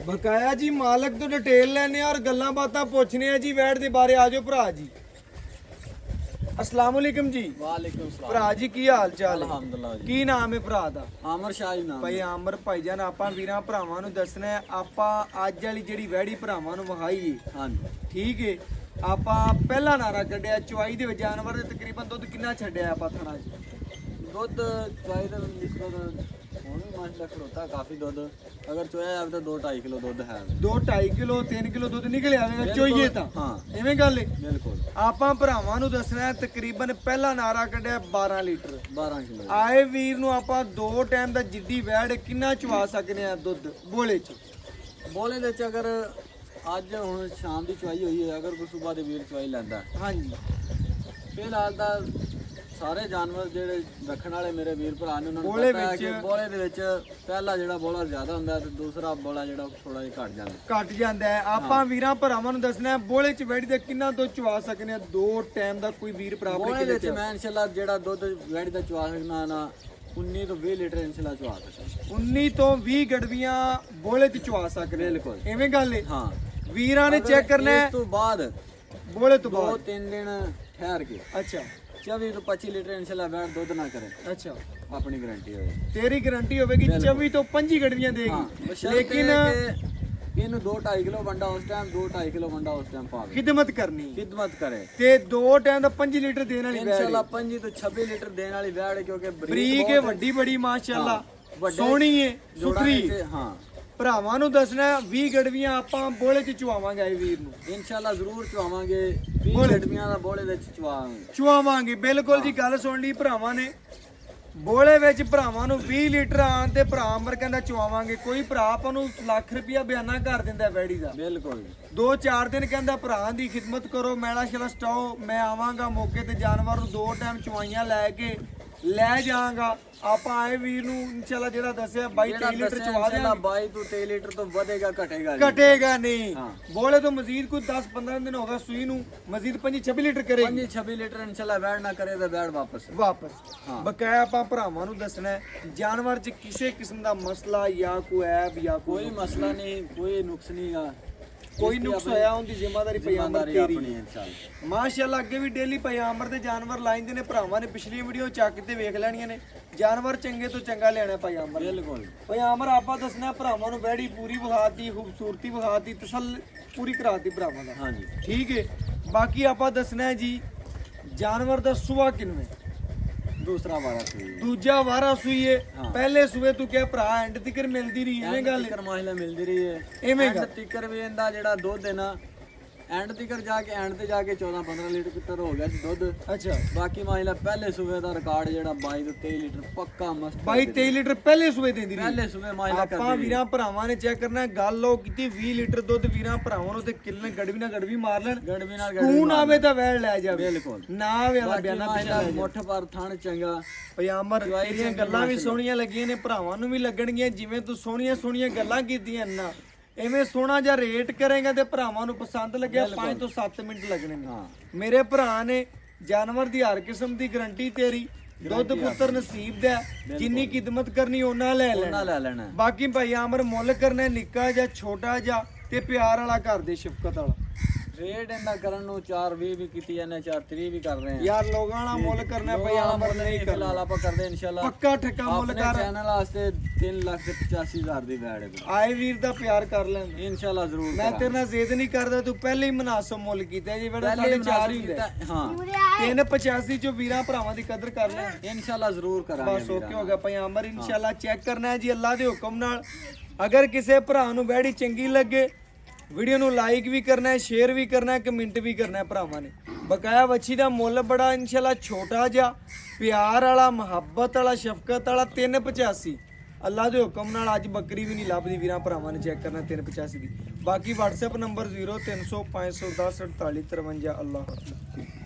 ਬਕਾਇਆ ਜੀ ਮਾਲਕ ਤੋਂ ਡਿਟੇਲ ਲੈਣੇ ਆ ਔਰ ਗੱਲਾਂ ਬਾਤਾਂ ਪੁੱਛਣੇ ਆ ਜੀ ਵੈੜ ਦੇ ਬਾਰੇ। ਆਜੋ ਭਰਾ ਜੀ। अस्सलाम वालेकुम जी। वालेकुम सलाम ਭਰਾ ਜੀ ਕੀ ਹਾਲ ਚਾਲ ਹੈ? अल्हम्दुलिल्लाह जी। ਕੀ ਨਾਮ ਹੈ ਭਰਾ ਦਾ? आमर शाही नाम ਭਾਈ ਆਮਰ ਭਾਈਜਾਨ ਆਪਾਂ ਵੀਰਾਂ ਭਰਾਵਾਂ ਨੂੰ ਦੱਸਣਾ ਹੈ ਆਪਾਂ ਅੱਜ ਵਾਲੀ ਜਿਹੜੀ ਵੈੜੀ ਭਰਾਵਾਂ ਨੂੰ ਵਿਖਾਈਏ हाँ जी। ਠੀਕ ਹੈ। ਆਪਾਂ ਪਹਿਲਾ ਨਾਰਾ ਕੱਢਿਆ ਚੁਆਈ ਦੇ ਵਿੱਚ ਜਾਨਵਰ ਦੇ ਤਕਰੀਬਨ ਦੁੱਧ ਕਿੰਨਾ ਛੱਡਿਆ ਆਪਾਂ ਥਣਾ ਚ? दूध चुआई तो निस्बत होनी माशाल्लाह खड़ोता काफी दूध अगर चुआया जाए तो 2-2.5 किलो दूध है 2-2.5 ਕਿਲੋ 3 ਕਿਲੋ ਦੁੱਧ ਨਿਕਲ ਆਵੇਗਾ ਚੋਈਏ ਤਾਂ। हाँ ਐਵੇਂ ਗੱਲ ਹੈ। बिल्कुल ਆਪਾਂ ਭਰਾਵਾਂ ਨੂੰ ਦੱਸਣਾ ਹੈ ਤਕਰੀਬਨ ਪਹਿਲਾ ਨਾਰਾ ਕੱਢਿਆ 12 ਲੀਟਰ। 12 किलो ਆਏ ਵੀਰ ਨੂੰ ਆਪਾਂ 2 ਟਾਈਮ ਦਾ ਜਿੱਦੀ ਵੈੜ ਕਿੰਨਾ ਚਵਾ ਸਕਨੇ ਆ ਦੁੱਧ ਬੋਲੇ ਚ? बोले दे च अगर ਅੱਜ ਹੁਣ ਸ਼ਾਮ ਦੀ ਚੁਆਈ ਹੋਈ ਹੈ ਅਗਰ ਕੋਈ ਸਵੇਰ ਦੇ ਵੀਰ ਚੁਆਈ ਲੈਂਦਾ ਹਾਂਜੀ ਫਿਲਹਾਲ ਤਾਂ ਸਾਰੇ ਜਾਨਵਰ ਜਿਹੜੇ ਰੱਖਣ ਵਾਲੇ ਮੇਰੇ ਵੀਰ ਭਰਾ ਨੇ ਉਹਨਾਂ ਨੂੰ ਬੋਲੇ ਪਤਾ ਹੈ ਵਿੱਚ- ਕਿ ਬੋਲੇ ਦੇ ਵਿੱਚ ਪਹਿਲਾ ਜਿਹੜਾ ਬੋਲਾ ਜ਼ਿਆਦਾ ਹੁੰਦਾ ਤੇ ਦੂਸਰਾ ਬੋਲਾ ਜਿਹੜਾ ਥੋੜਾ ਜਿਹਾ ਘਟ ਜਾਂਦਾ। ਘਟ ਜਾਂਦਾ ਹੈ। ਆਪਾਂ ਵੀਰਾਂ ਭਰਾਵਾਂ ਨੂੰ ਦੱਸਣਾ ਹੈ ਬੋਲੇ ਚ ਵੈੜੀ ਦਾ ਕਿੰਨਾ ਦੁੱਧ ਚਵਾ ਸਕਨੇ ਆ 2 ਟਾਈਮ ਦਾ ਕੋਈ ਵੀਰ ਭਰਾ ਬੋਲੇ ਆਪਣੇ ਦੇ ਵਿੱਚ ਕਿਤੇ ਮੈਂ ਇਨਸ਼ਾਅੱਲਾ ਜਿਹੜਾ ਦੁੱਧ ਵੈੜੀ ਦਾ ਚਵਾ ਸਕਣਾ ਨਾ 19 ਤੋਂ 20 ਲੀਟਰ ਇਨਸ਼ਾਅੱਲਾ ਚਵਾ ਸਕਦਾ। 19 ਤੋਂ 20 ਗੜਵੀਆਂ ਬੋਲੇ ਚ ਚਵਾ ਸਕਨੇ। ਬਿਲਕੁਲ। ਐਵੇਂ ਗੱਲ ਹੈ। ਹਾਂ ਵੀਰਾਂ ਨੇ ਚੈੱਕ ਕਰਨਾ ਹੈ ਇਸ ਤੋਂ ਬਾਅਦ ਬੋਲੇ ਤੋਂ ਬਾਅਦ। 2-3 ਦਿਨ ਠਹਿਰ ਕੇ ਅੱਛਾ 24 ਤੋਂ 25 ਲੀਟਰ ਇਨਸ਼ਾਅੱਲਾ ਵੈੜ ਦੁੱਧ ਨਾ ਕਰੇ ਅੱਛਾ ਆਪਣੀ ਗਾਰੰਟੀ ਹੋਵੇ। ਤੇਰੀ ਗਾਰੰਟੀ ਹੋਵੇਗੀ 24 ਤੋਂ 25 ਗੜਵੀਆਂ ਹਾਂ ਦੇਗੀ। ਲੇਕਿਨ ਲੇਕਿਨ ਇਹਨੂੰ 2-2.5 ਕਿਲੋ ਵੰਡਾ ਉਸ ਟਾਈਮ 2-2.5 ਕਿਲੋ ਵੰਡਾ ਉਸ ਟਾਈਮ ਪਾਵੇ ਖਿਦਮਤ ਕਰਨੀ ਖਿਦਮਤ ਕਰੇ ਤੇ 2 ਟਾਈਮ ਦਾ 5 ਲੀਟਰ ਦੇਣ ਵਾਲੀ ਵੈੜ ਇਨਸ਼ਾਅੱਲਾ ਹੈ। 25 ਤੋਂ 26 ਲੀਟਰ ਦੇਣ ਵਾਲੀ ਵੈੜ ਕਿਉਂਕਿ ਬਰੀਕ ਹੈ ਵੱਡੀ ਬੜੀ ਮਾਸ਼ਾਅੱਲਾ ਵੱਡੇ ਸੋਹਣੀ ਹੈ ਜੋੜਾਂ ਸੁਥਰੀ ਵਿੱਚ, ਹਾਂ ਭਰਾਵਾਂ ਨੂੰ ਦੱਸਣਾ 20 ਗੜਵੀਆਂ ਆਪਾਂ ਬੋਲੇ ਚ ਚਵਾਵਾਂਗੇ ਆਏ ਵੀਰ ਨੂੰ ਇਨਸ਼ਾਅੱਲਾ ਜ਼ਰੂਰ ਚਵਾਵਾਂਗੇ 20 ਗੜਵੀਆਂ ਦਾ ਬੋਲੇ ਵਿੱਚ ਚਵਾਵਾਂਗੇ ਚਵਾਵਾਂਗੇ ਬਿਲਕੁਲ ਜੀ। ਗੱਲ ਸੁਣ ਲਈ ਭਰਾਵਾਂ ਨੇ ਬੋਲੇ ਵਿੱਚ ਭਰਾਵਾਂ ਨੂੰ 20 ਲੀਟਰ ਆਣ ਤੇ ਭਰਾ ਅਮਰ ਕਹਿੰਦਾ ਚਵਾਵਾਂਗੇ। ਕੋਈ ਭਰਾ ਆਪਾਂ ਨੂੰ ਲੱਖ ਰੁਪਇਆ ਬਿਆਨਾ ਕਰ ਦਿੰਦਾ ਵੈੜੀ ਦਾ। ਬਿਲਕੁਲ 2-4 ਦਿਨ ਕਹਿੰਦਾ ਭਰਾ ਦੀ ਖਿਦਮਤ ਕਰੋ ਮੈਲਾ ਸ਼ਲਾ ਸਟਾਓ ਮੈਂ ਆਵਾਂਗਾ ਮੌਕੇ ਤੇ ਜਾਨਵਰ ਨੂੰ 2 ਟਾਈਮ ਚਵਾਈਆਂ ਲੈ ਕੇ ਲੈ ਜਾਵਾਂਗਾ। ਆਪਾਂ ਆਏ ਵੀਰ ਨੂੰ ਇਨਸ਼ਾਅੱਲਾ ਜਿਹੜਾ ਦੱਸਿਆ 22-23 ਲੀਟਰ ਚਵਾ ਇਨਸ਼ਾਅੱਲਾ ਦਿਆਂਗੇ। 22 ਤੋਂ 23 ਲੀਟਰ ਤੋਂ ਵਧੇਗਾ ਘਟੇਗਾ ਨਹੀਂ। ਘਟੇਗਾ ਨਹੀਂ। ਹਾਂ। ਬੋਲੇ ਤੋਂ ਮਜ਼ੀਦ ਕੋਈ 10-15 ਦਿਨ ਹੋਗਾ ਸੂਈ ਨੂੰ ਮਜ਼ੀਦ 25-26 ਲੀਟਰ ਕਰੇਗੀ 25-26 ਲੀਟਰ ਇਨਸ਼ਾਅੱਲਾ ਵੈੜ ਨਾ ਕਰੇ ਤਾਂ ਵੈੜ ਵਾਪਸ ਵਾਪਸ। ਹਾਂ। ਬਕਾਇਆ ਆਪਾਂ ਭਰਾਵਾਂ ਨੂੰ ਦੱਸਣਾ ਹੈ ਜਾਨਵਰ 'ਚ ਕਿਸੇ ਕਿਸਮ ਦਾ ਮਸਲਾ ਜਾਂ ਕੋਈ ਐਬ ਜਾਂ ਕੋਈ ਮਸਲਾ ਨਹੀਂ ਕੋਈ ਨੁਕਸ ਨਹੀਂਗਾ ਕੋਈ ਨੁਕਸ ਹੋਇਆ ਉਹਦੀ ਜ਼ਿੰਮੇਵਾਰੀ ਪਯਾਮਰ ਆਪਣੀ ਤੇਰੀ। ਇਨਸ਼ਾਅੱਲਾ ਮਾਸ਼ਾਅੱਲਾ ਅੱਗੇ ਵੀ ਡੇਲੀ ਪਯਾਮਰ ਦੇ ਜਾਨਵਰ ਲਾਈਂਦੇ ਨੇ ਭਰਾਵਾਂ ਨੇ ਪਿਛਲੀ ਵੀਡੀਓ ਚੱਕ ਤੇ ਵੇਖ ਲੈਣੀਆਂ ਨੇ। ਜਾਨਵਰ ਚੰਗੇ ਤੋਂ ਚੰਗਾ ਲੈਣਾ ਪਯਾਮਰ। ਬਿਲਕੁਲ ਪਯਾਮਰ ਆਪਾਂ ਦੱਸਣਾ ਭਰਾਵਾਂ ਨੂੰ ਵੈੜੀ ਪੂਰੀ ਵਿਖਾਤੀ ਖੂਬਸੂਰਤੀ ਵਿਖਾਤੀ ਤਸੱਲ ਪੂਰੀ ਕਰਾਤੀ ਭਰਾਵਾਂ ਦਾ। ਹਾਂਜੀ ਠੀਕ ਹੈ। ਬਾਕੀ ਆਪਾਂ ਦੱਸਣਾ ਹੈ ਜੀ ਜਾਨਵਰ ਦਾ ਸੁਭਾ ਕਿੰਨੇ ਦੂਸਰਾ ਵਾਰਾ ਸੂਈ ਦੂਜਾ ਵਾਰਾ ਸੂਈ ਹੈ। ਹਾਂ। ਪਹਿਲੇ ਸੂਏ ਤੂੰ ਕਿਹਾ ਭਰਾ ਐਂਡ ਤਿਕਰ ਮਿਲਦੀ ਰਹੀ ਐਵੇਂ ਗੱਲ ਹੈ। ਟਿਕਰ ਮਾਹਿਲਾ ਮਿਲਦੀ ਰਹੀ ਹੈ ਐਵੇਂ ਐਂਡ ਗੱਲ। ਟਿਕਰ ਵੀ ਇਹਦਾ ਜਿਹੜਾ ਦੁੱਧ ਹੈ ਨਾ ਐਂਡ ਟਿਕਰ ਜਾ ਕੇ ਐਂਡ ਤੇ ਜਾ ਕੇ 14-15 ਲੀਟਰ ਹੋ ਗਿਆ ਸੀ ਦੁੱਧ। ਅੱਛਾ ਬਾਕੀ ਮਾਹਿਲਾ ਪਹਿਲੇ ਸੂਬੇ ਦਾ ਰਿਕਾਰਡ ਜਿਹੜਾ 22 ਤੋਂ 23 ਲੀਟਰ ਪੱਕਾ ਮਸਤ 22-23 ਲੀਟਰ ਪਹਿਲੇ ਸੂਏ ਦਿੰਦੀ ਰਹੀ। ਪਹਿਲੇ ਸੂਬੇ ਮਾਹਿਲਾ ਆਪਾਂ ਕਰਦੀ ਵੀਰਾਂ ਭਰਾਵਾਂ ਨੇ ਚੈੱਕ ਕਰਨਾ ਗੱਲ ਉਹ ਕੀਤੀ 20 ਲੀਟਰ ਦੁੱਧ ਵੀਰਾਂ ਭਰਾਵਾਂ ਨੂੰ ਤੇ ਕਿਲਨ ਗੜਵੀ ਨਾ ਗੜਵੀ ਮਾਰ ਲੈਣ। ਗੜਵੀ ਨਾਲ ਸਕੂਨ ਆਵੇ ਤਾਂ ਵੈੜ ਲੈ ਜਾਵੇ ਬਿਲਕੁਲ ਨਾ ਆਵੇ ਤਾਂ ਬਾਕੀ ਬਿਆਨਾ ਮਾਹਿਲਾ ਪਿਛਲਾ ਮੁੱਠ ਪਰ ਥਣ ਚੰਗਾ ਪਯਾਮਰ ਜਵਾਈ ਤੇਰੀਆਂ ਚੰਗੀ ਗੱਲਾਂ ਵੀ ਮਾਸ਼ਾਅੱਲਾ। ਸੋਹਣੀਆਂ ਲੱਗੀਆਂ ਨੇ ਭਰਾਵਾਂ ਨੂੰ ਵੀ ਲੱਗਣਗੀਆਂ ਜਿਵੇਂ ਤੂੰ ਸੋਹਣੀਆਂ ਸੋਹਣੀਆਂ ਗੱਲਾਂ ਕੀਤੀਆਂ ਨਾ ਐਵੇਂ ਸੋਹਣਾ ਜਿਹਾ ਰੇਟ ਕਰੇਗਾ ਤੇ ਭਰਾਵਾਂ ਨੂੰ ਪਸੰਦ ਲੱਗਿਆ 5 ਤੋਂ 7 ਮਿੰਟ ਲੱਗਣੇ ਨੇ। ਹਾਂ ਮੇਰੇ ਭਰਾ ਨੇ ਜਾਨਵਰ ਦੀ ਹਰ ਕਿਸਮ ਦੀ ਗਰੰਟੀ ਤੇਰੀ ਦੁੱਧ ਪੁੱਤਰ ਨਸੀਬ ਦਾ ਹੈ। ਜਿੰਨੀ ਖਿਦਮਤ ਕਰਨੀ ਉਹਨਾਂ ਲੈ ਲੈਣਾ। ਉਹਨਾਂ ਲੈ ਲੈਣਾ ਬਾਕੀ ਭਾਈ ਆਮਰ ਮੁੱਲ ਕਰਨਾ ਨਿੱਕਾ ਜਾਂ ਛੋਟਾ ਜਾਂ ਤੇ ਪਿਆਰ ਵਾਲਾ ਘਰ ਦੇ ਸ਼ਫਕਤ ਵਾਲਾ। ਰੇਟ ਇਹਦਾ ਕਰਨ ਨੂੰ 4.20 ਵੀ ਕੀਤੀ ਜਾਂਦੇ 4.30 ਵੀ ਕਰ ਰਹੇ ਆ ਯਾਰ ਲੋਕਾਂ ਵਾਲਾ ਮੁੱਲ ਕਰਨਾ ਭਾਈ ਆਮਰ ਨਹੀਂ ਕਰਨਾ। ਫਿਲਹਾਲ ਆਪਾਂ ਕਰਦੇ ਇਨਸ਼ਾਅੱਲਾ ਪੱਕਾ ਠੱਕਾ ਮੁੱਲ ਆਪਣੇ ਕਰ। ਚੈਨਲ ਵਾਸਤੇ 3,85,000 ਦੀ ਵੈੜ ਹੈ ਆਏ ਵੀਰ ਦਾ ਪਿਆਰ ਕਰ ਲੈਣ। ਇਨਸ਼ਾਅੱਲਾ ਜ਼ਰੂਰ ਮੈਂ ਤੇਰੇ ਨਾਲ ਜ਼ਿੱਦ ਨਹੀਂ ਕਰਦਾ ਤੂੰ ਪਹਿਲੇ ਹੀ ਮੁਨਾਸਬ ਮੁੱਲ ਕੀਤਾ ਜੀ ਬੜਾ 4.5 ਹੀ ਹੁੰਦਾ। ਹਾਂ 385 ਚੋਂ ਵੀਰਾਂ ਭਰਾਵਾਂ ਦੀ ਕਦਰ ਕਰ ਲੈ। ਇਨਸ਼ਾਅੱਲਾ ਜ਼ਰੂਰ ਕਰਾਂਗੇ ਬਸ ਓਕੇ ਹੋ ਗਿਆ ਭਾਈ ਆਮਰ ਇਨਸ਼ਾਅੱਲਾ ਚੈੱਕ ਕਰਨਾ ਹੈ ਜੀ ਅੱਲਾ ਦੇ ਹੁਕਮ ਨਾਲ। ਅਗਰ ਕਿਸੇ ਭਰਾ ਨੂੰ ਵੈੜੀ ਚੰਗੀ ਲੱਗੇ ਵੀਡੀਓ ਨੂੰ ਲਾਈਕ ਵੀ ਕਰਨਾ ਹੈ ਸ਼ੇਅਰ ਵੀ ਕਰਨਾ ਹੈ ਕਮੈਂਟ ਵੀ ਕਰਨਾ ਹੈ ਭਰਾਵਾਂ ਨੇ। ਬਕਾਇਆ ਵੱਛੀ ਦਾ ਮੁੱਲ ਬੜਾ ਇਨਸ਼ਾਅੱਲਾ ਛੋਟਾ ਜਿਹਾ ਪਿਆਰ ਵਾਲਾ ਮੁਹੱਬਤ ਵਾਲਾ ਸ਼ਫਕਤ ਵਾਲਾ 385 ਅੱਲਾ ਦੇ ਹੁਕਮ ਨਾਲ। ਅੱਜ ਬੱਕਰੀ ਵੀ ਨਹੀਂ ਲੱਭਦੀ ਵੀਰਾਂ ਭਰਾਵਾਂ ਨੇ ਚੈੱਕ ਕਰਨਾ 385 ਦੀ। ਬਾਕੀ WhatsApp ਨੰਬਰ 0300 510 4853 ਅੱਲਾਹ ਹਾਫਿਜ਼।